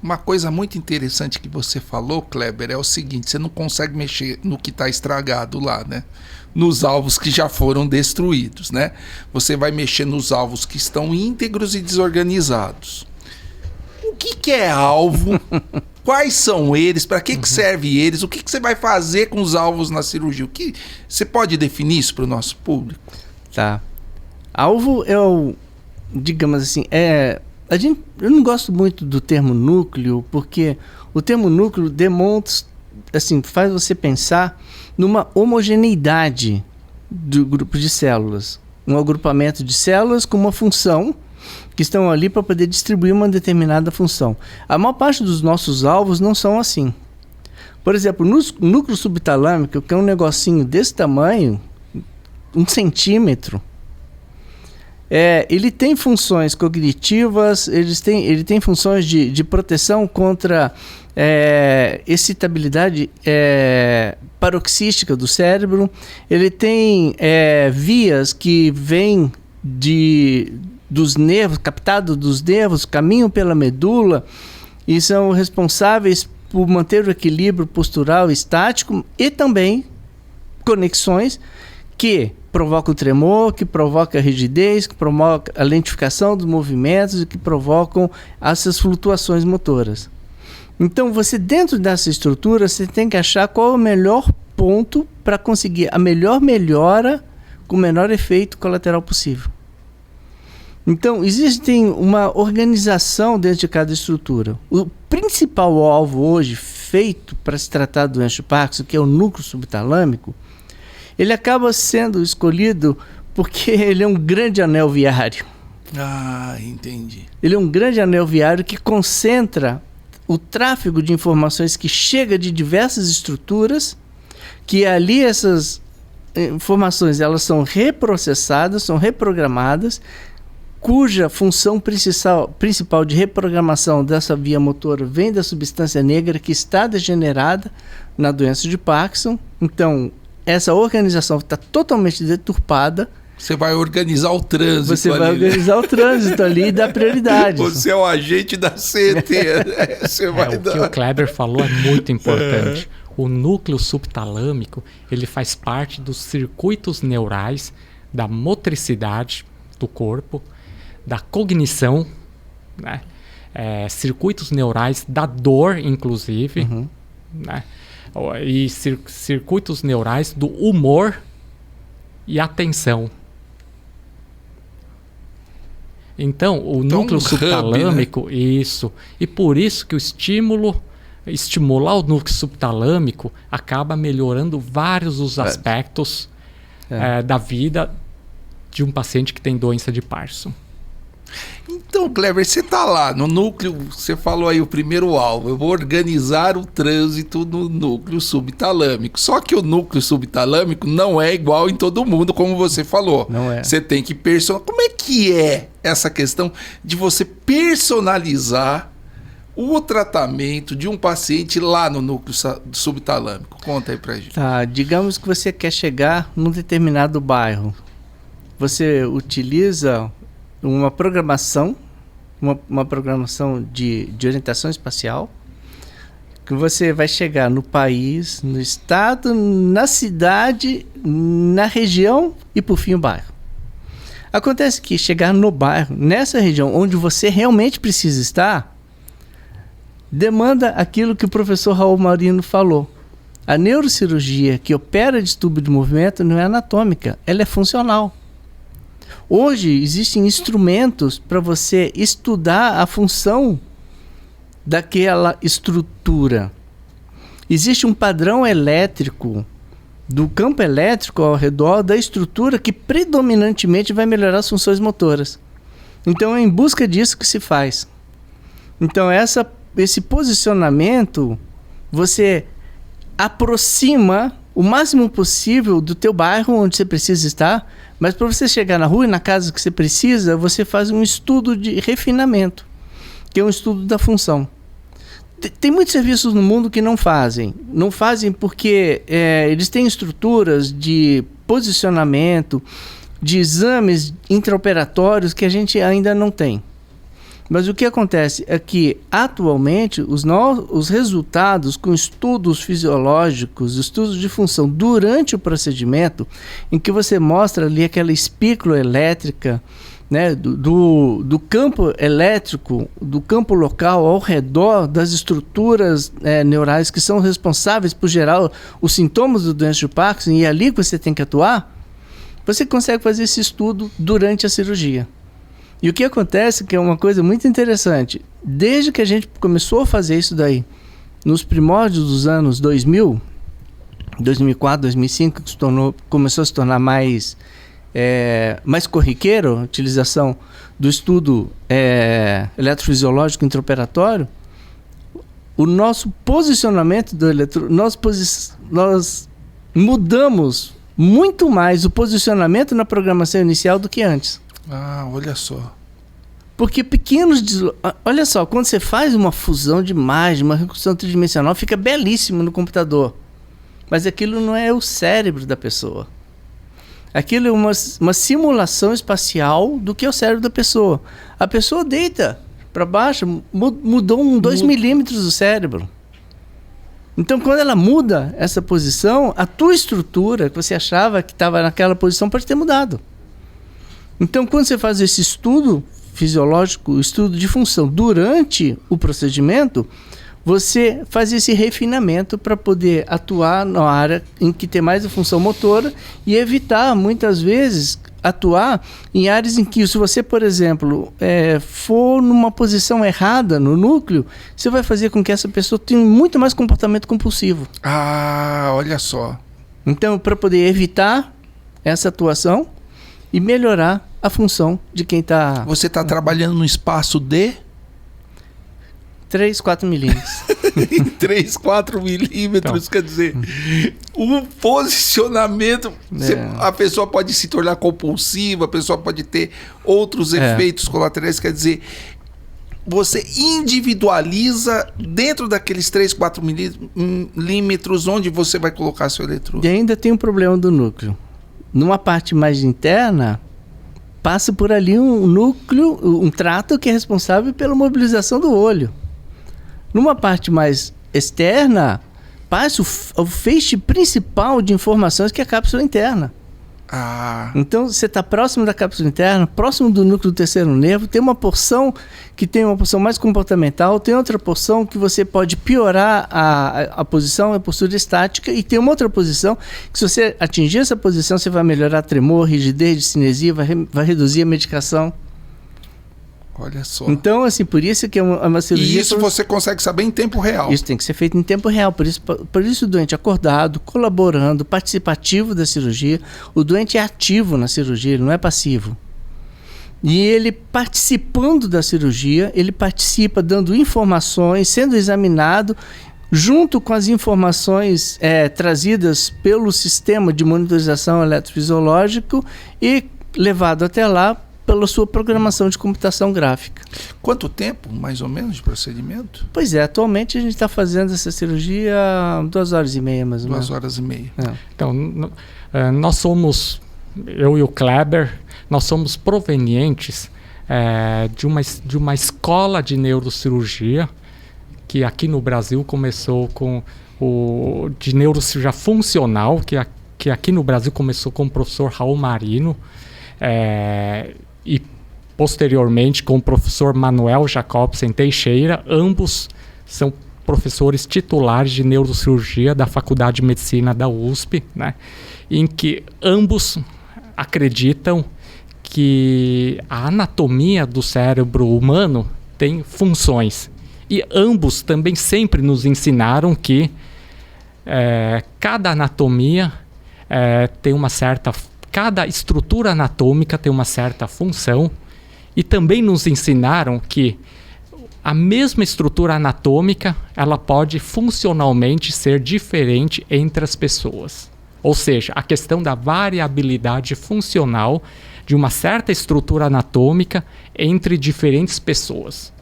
Uma coisa muito interessante que você falou, Kleber, é o seguinte: você não consegue mexer no que está estragado lá, né? Nos alvos que já foram destruídos, né? Você vai mexer nos alvos que estão íntegros e desorganizados. O que é alvo? Quais são eles? Para que serve eles? O que você vai fazer com os alvos na cirurgia? Você pode definir isso para o nosso público? Tá. Alvo é o, digamos assim, eu não gosto muito do termo núcleo, porque o termo núcleo demonstra, assim, faz você pensar numa homogeneidade do grupo de células. Um agrupamento de células com uma função, que estão ali para poder distribuir uma determinada função. A maior parte dos nossos alvos não são assim. Por exemplo, no núcleo subtalâmico, que é um negocinho desse tamanho, 1 centímetro, ele tem funções cognitivas, ele tem funções de proteção contra excitabilidade paroxística do cérebro, ele tem vias que vêm dos nervos, captado dos nervos, caminham pela medula e são responsáveis por manter o equilíbrio postural estático e também conexões que provocam o tremor, que provocam a rigidez, que provocam a lentificação dos movimentos e que provocam essas flutuações motoras. Então, você dentro dessa estrutura, você tem que achar qual é o melhor ponto para conseguir a melhor melhora com o menor efeito colateral possível. Então, existe uma organização dentro de cada estrutura. O principal alvo hoje feito para se tratar da doença de Parkinson, que é o núcleo subtalâmico, ele acaba sendo escolhido porque ele é um grande anel viário. Ah, entendi. Ele é um grande anel viário que concentra o tráfego de informações que chega de diversas estruturas, que ali essas informações elas são reprocessadas, são reprogramadas, cuja função principal de reprogramação dessa via motora vem da substância negra que está degenerada na doença de Parkinson. Então, essa organização está totalmente deturpada. Você vai organizar o trânsito ali. Você vai organizar o trânsito ali e dar prioridade. Você é o agente da CT. O que o Kleber falou é muito importante. O núcleo subtalâmico, ele faz parte dos circuitos neurais da motricidade do corpo, da cognição, né? Circuitos neurais da dor, inclusive, né? E circuitos neurais do humor e atenção. Então, o núcleo subtalâmico, né? Isso. E por isso que o estimular o núcleo subtalâmico acaba melhorando vários dos aspectos da vida de um paciente que tem doença de Parkinson. Então, Kleber, você está lá no núcleo, você falou aí o primeiro alvo, eu vou organizar o trânsito no núcleo subtalâmico. Só que o núcleo subtalâmico não é igual em todo mundo, como você falou. Não é. Você tem que personalizar. Como é que é essa questão de você personalizar o tratamento de um paciente lá no núcleo subtalâmico? Conta aí pra gente. Tá, digamos que você quer chegar num determinado bairro. Você utiliza uma programação, uma programação de orientação espacial, que você vai chegar no país, no estado, na cidade, na região e por fim o bairro. Acontece que chegar no bairro, nessa região onde você realmente precisa estar, demanda aquilo que o professor Raul Marino falou. A neurocirurgia que opera distúrbio de movimento não é anatômica, ela é funcional. Hoje existem instrumentos para você estudar a função daquela estrutura. Existe um padrão elétrico, do campo elétrico ao redor da estrutura que predominantemente vai melhorar as funções motoras. Então é em busca disso que se faz. Então esse posicionamento, você aproxima o máximo possível do teu bairro onde você precisa estar, mas para você chegar na rua e na casa que você precisa, você faz um estudo de refinamento, que é um estudo da função. Tem muitos serviços no mundo que não fazem. Não fazem porque eles têm estruturas de posicionamento, de exames intraoperatórios que a gente ainda não tem. Mas o que acontece é que, atualmente, os resultados com estudos fisiológicos, estudos de função durante o procedimento, em que você mostra ali aquela espícula elétrica, né, do campo elétrico, do campo local ao redor das estruturas neurais que são responsáveis por gerar os sintomas do doença de Parkinson, e é ali que você tem que atuar, você consegue fazer esse estudo durante a cirurgia. E o que acontece, que é uma coisa muito interessante, desde que a gente começou a fazer isso daí, nos primórdios dos anos 2000, 2004, 2005, que começou a se tornar mais corriqueiro a utilização do estudo eletrofisiológico intraoperatório, o nosso posicionamento do nós mudamos muito mais o posicionamento na programação inicial do que antes. Ah, olha só. Porque olha só, quando você faz uma fusão de imagem, uma reconstrução tridimensional, fica belíssimo no computador. Mas aquilo não é o cérebro da pessoa. Aquilo é uma simulação espacial do que é o cérebro da pessoa. A pessoa deita para baixo, mudou 2 milímetros do cérebro. Então, quando ela muda essa posição, a tua estrutura, que você achava que estava naquela posição, pode ter mudado. Então, quando você faz esse estudo fisiológico, estudo de função durante o procedimento, você faz esse refinamento para poder atuar na área em que tem mais a função motora e evitar, muitas vezes, atuar em áreas em que, se você, por exemplo, for numa posição errada no núcleo, você vai fazer com que essa pessoa tenha muito mais comportamento compulsivo. Ah, olha só. Então, para poder evitar essa atuação e melhorar a função de quem está... Você está trabalhando no espaço de... 3, 4 milímetros. 3, 4 milímetros, então, quer dizer, o posicionamento, a pessoa pode se tornar compulsiva, a pessoa pode ter outros efeitos colaterais, quer dizer, você individualiza dentro daqueles 3, 4 milímetros onde você vai colocar seu eletrodo. E ainda tem um problema do núcleo. Numa parte mais interna, passa por ali um núcleo, um trato que é responsável pela mobilização do olho. Numa parte mais externa, passa o feixe principal de informações, que é a cápsula interna. Ah. Então, você está próximo da cápsula interna, próximo do núcleo do terceiro nervo, tem uma porção que tem uma porção mais comportamental, tem outra porção que você pode piorar a posição, a postura estática, e tem uma outra posição que, se você atingir essa posição, você vai melhorar tremor, rigidez, discinesia, vai reduzir a medicação. Olha só. Então, assim, por isso que é uma cirurgia... E isso você consegue saber em tempo real. Isso tem que ser feito em tempo real. Por isso o doente acordado, colaborando, participativo da cirurgia. O doente é ativo na cirurgia, ele não é passivo. E ele participando da cirurgia, ele participa dando informações, sendo examinado, junto com as informações trazidas pelo sistema de monitorização eletrofisiológico e levado até lá pela sua programação de computação gráfica. Quanto tempo, mais ou menos, de procedimento? Pois é, atualmente a gente está fazendo essa cirurgia 2 horas e meia, mais ou menos. 2 horas e meia. Então, nós somos, eu e o Kleber, nós somos provenientes de uma escola de neurocirurgia, que aqui no Brasil começou com de neurocirurgia funcional, que aqui no Brasil começou com o professor Raul Marino, e posteriormente com o professor Manuel Jacobsen Teixeira. Ambos são professores titulares de neurocirurgia da Faculdade de Medicina da USP, né? Em que ambos acreditam que a anatomia do cérebro humano tem funções. E ambos também sempre nos ensinaram que cada anatomia tem uma certa... Cada estrutura anatômica tem uma certa função, e também nos ensinaram que a mesma estrutura anatômica ela pode funcionalmente ser diferente entre as pessoas. Ou seja, a questão da variabilidade funcional de uma certa estrutura anatômica entre diferentes pessoas,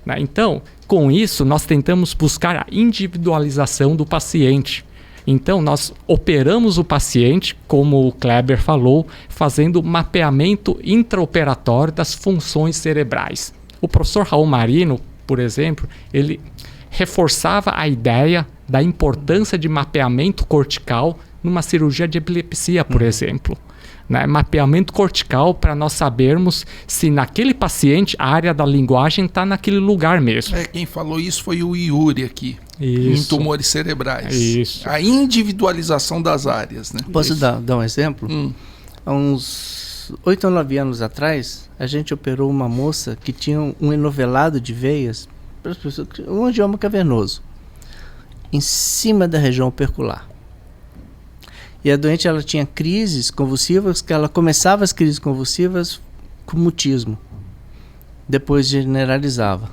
né? Então, com isso, nós tentamos buscar a individualização do paciente. Então, nós operamos o paciente, como o Kleber falou, fazendo mapeamento intraoperatório das funções cerebrais. O professor Raul Marino, por exemplo, ele reforçava a ideia da importância de mapeamento cortical numa cirurgia de epilepsia, por exemplo. Né? Mapeamento cortical para nós sabermos se naquele paciente a área da linguagem está naquele lugar mesmo. Quem falou isso foi o Yuri aqui, isso. em tumores cerebrais. Isso. A individualização das áreas. Né? Posso dar um exemplo? Há uns 8 ou 9 anos atrás, a gente operou uma moça que tinha um enovelado de veias, um angioma cavernoso, em cima da região opercular. E a doente, ela tinha crises convulsivas, que ela começava as crises convulsivas com mutismo. Depois generalizava.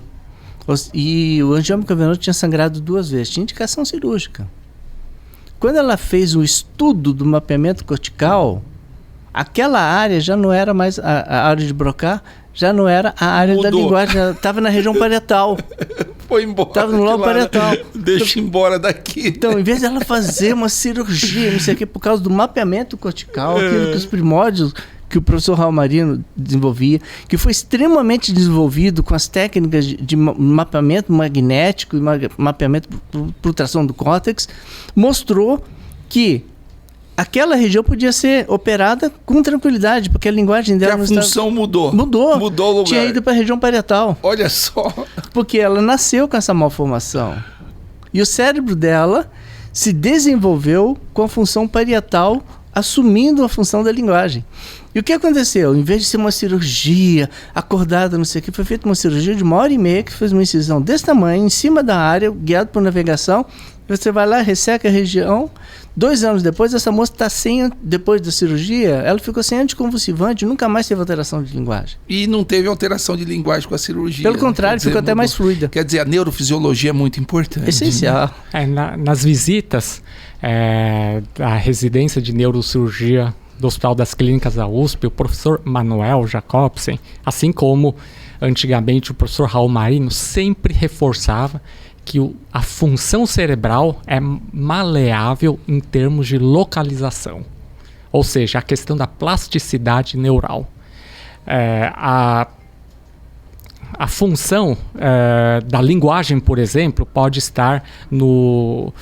E o angioma cavernoso tinha sangrado 2 vezes, tinha indicação cirúrgica. Quando ela fez o estudo do mapeamento cortical, aquela área já não era mais a área de Broca, já não era a área da linguagem, já estava na região parietal. Foi embora. Estava no lobo parietal. Deixa embora daqui. Então, em vez dela fazer uma cirurgia, não sei o que, por causa do mapeamento cortical, aquilo que os primórdios que o professor Raul Marino desenvolvia, que foi extremamente desenvolvido com as técnicas de mapeamento magnético e mapeamento por tração do córtex, mostrou que aquela região podia ser operada com tranquilidade, porque a linguagem dela... Que a função mudou. Mudou o lugar. Tinha ido para a região parietal. Olha só. Porque ela nasceu com essa malformação. E o cérebro dela se desenvolveu com a função parietal, assumindo a função da linguagem. E o que aconteceu? Em vez de ser uma cirurgia acordada, não sei o que, foi feita uma cirurgia de 1h30, que fez uma incisão desse tamanho, em cima da área, guiado por navegação. Você vai lá, resseca a região. 2 anos depois, essa moça está depois da cirurgia, ela ficou sem anticonvulsivante, nunca mais teve alteração de linguagem. E não teve alteração de linguagem com a cirurgia. Pelo contrário, ficou até mais fluida. Quer dizer, a neurofisiologia é muito importante. Essencial. Nas visitas da residência de neurocirurgia do Hospital das Clínicas da USP, o professor Manuel Jacobsen, assim como antigamente o professor Raul Marino, sempre reforçava que a função cerebral é maleável em termos de localização. Ou seja, a questão da plasticidade neural. A função da linguagem, por exemplo, pode estar numa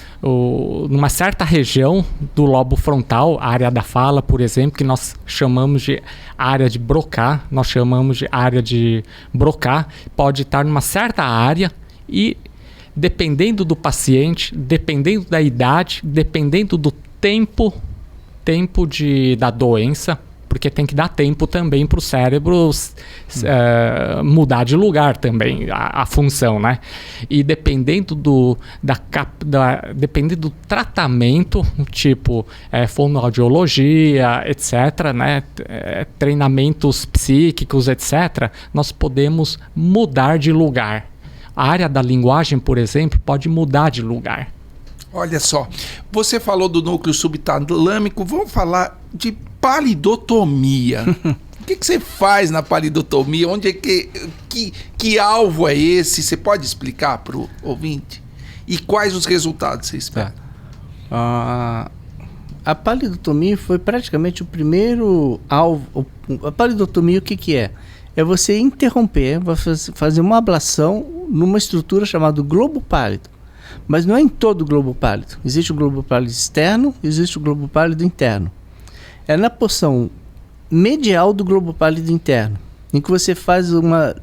certa região do lobo frontal, a área da fala, por exemplo, que nós chamamos de área de Broca, pode estar numa certa área e, dependendo do paciente, dependendo da idade, dependendo do tempo da doença, porque tem que dar tempo também para o cérebro mudar de lugar também, a função, né? E dependendo dependendo do tratamento, tipo fonoaudiologia, etc., né? Treinamentos psíquicos, etc., nós podemos mudar de lugar. A área da linguagem, por exemplo, pode mudar de lugar. Olha só, você falou do núcleo subtalâmico, vamos falar de palidotomia. O que você faz na palidotomia? Onde é que alvo é esse? Você pode explicar para o ouvinte? E quais os resultados você espera? A palidotomia foi praticamente o primeiro alvo. A palidotomia, o que é? É você interromper, fazer uma ablação numa estrutura chamada globo pálido. Mas não é em todo o globo pálido. Existe o globo pálido externo, existe o globo pálido interno. É na porção medial do globo pálido interno, em que você faz uma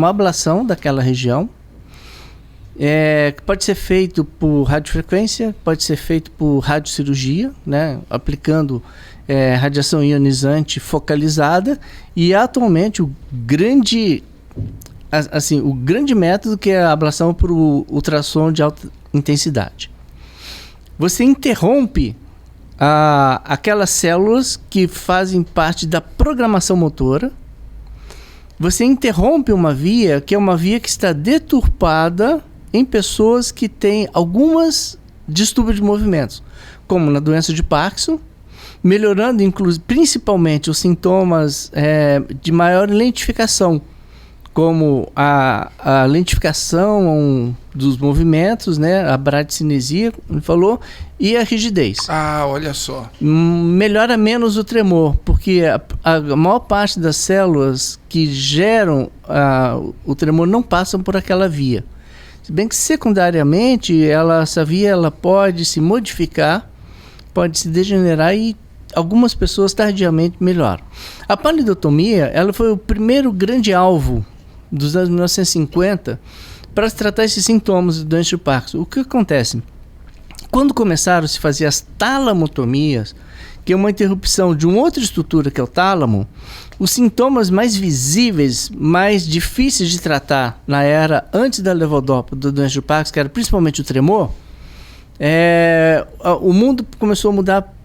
ablação daquela região. Que pode ser feito por radiofrequência, pode ser feito por radiocirurgia, né, aplicando radiação ionizante focalizada, e atualmente o grande método, que é a ablação por ultrassom de alta intensidade. Você interrompe aquelas células que fazem parte da programação motora. Você interrompe uma via que é uma via que está deturpada em pessoas que têm algumas distúrbios de movimentos, como na doença de Parkinson, melhorando principalmente os sintomas de maior lentificação, como a lentificação dos movimentos, né, a bradicinesia, como ele falou, e a rigidez. Ah, olha só. Melhora menos o tremor, porque a maior parte das células que geram o tremor não passam por aquela via. Se bem que secundariamente essa via ela pode se modificar, pode se degenerar e algumas pessoas tardiamente melhoram. A palidotomia ela foi o primeiro grande alvo dos anos 1950 para se tratar esses sintomas de doença de Parkinson. O que acontece? Quando começaram a se fazer as talamotomias, que é uma interrupção de uma outra estrutura que é o tálamo, os sintomas mais visíveis, mais difíceis de tratar na era antes da levodopa da doença de Parkinson, que era principalmente o tremor, o mundo começou a mudar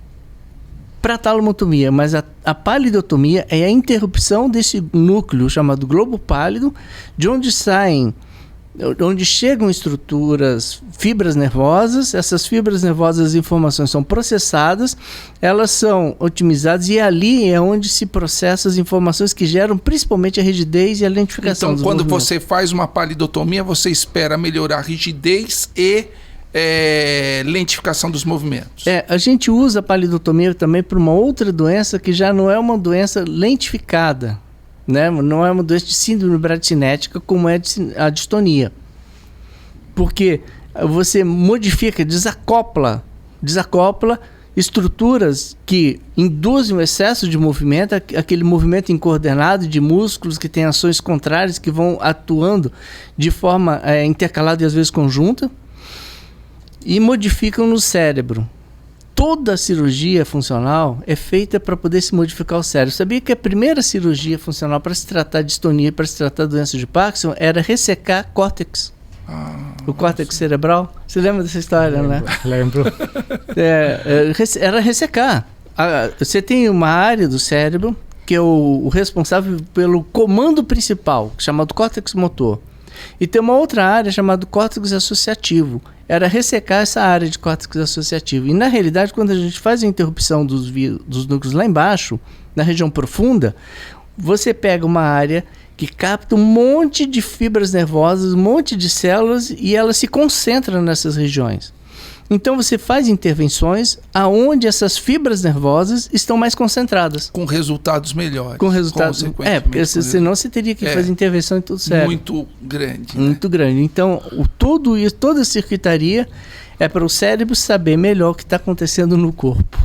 para a talamotomia, mas a palidotomia é a interrupção desse núcleo chamado globo pálido, de onde chegam estruturas, fibras nervosas. Essas fibras nervosas, as informações são processadas, elas são otimizadas e ali é onde se processam as informações que geram principalmente a rigidez e a lentificação. Então, quando você faz uma palidotomia, você espera melhorar a rigidez e lentificação dos movimentos. A gente usa a palidotomia também para uma outra doença que já não é uma doença lentificada, né? Não é uma doença de síndrome bradicinética como é a distonia. Porque você modifica, desacopla estruturas que induzem o excesso de movimento, aquele movimento incoordenado de músculos que têm ações contrárias que vão atuando de forma intercalada e às vezes conjunta, e modificam no cérebro. Toda cirurgia funcional é feita para poder se modificar o cérebro. Sabia que a primeira cirurgia funcional para se tratar de distonia, para se tratar da doença de Parkinson, era ressecar córtex. O córtex cerebral. Você lembra dessa história, né? Lembro. Era ressecar. Você tem uma área do cérebro que é o responsável pelo comando principal, chamado córtex motor. E tem uma outra área chamada córtex associativo. Era ressecar essa área de córtex associativo. E na realidade, quando a gente faz a interrupção dos núcleos lá embaixo, na região profunda, você pega uma área que capta um monte de fibras nervosas, um monte de células, e elas se concentram nessas regiões. Então você faz intervenções aonde essas fibras nervosas estão mais concentradas. Com resultados melhores. Com resultados. Porque senão você teria que fazer intervenção em todo o cérebro. Muito grande. Muito grande. Então, toda a circuitaria é para o cérebro saber melhor o que está acontecendo no corpo.